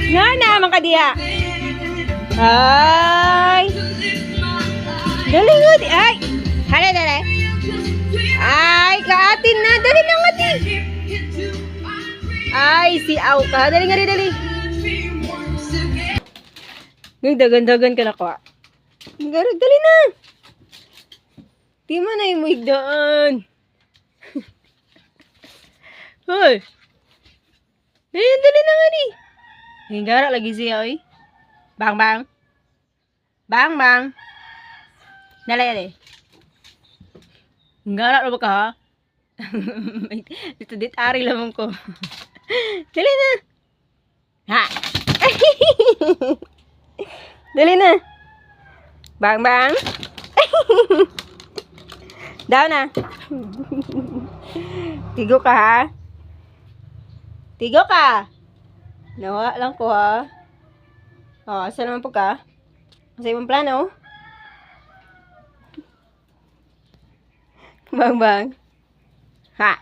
Nga naman ka diya. Ay. Dali nga di. Ay. Hala, dali. Ay, kaatin na. Dali na nga di. Ay, si Aw ka. Dali nga di, dali. Dagan-dagan ka na ko. Dali na. Di mo na yung muigdaan. Hoy. Dali na nga di. Hinggara lagi siya, oy. Bang, bang. Bang, bang. Dali. Hinggara na ba ka, ha? Dito, ari lamang ko. Dali na. Ha? Dali na. Bang, bang. Daw na. Tigo ka, ha? Tigo ka. Nawa lang ko, ha? O, asa naman po ka? Asa imong plano? Bang, bang. Ha?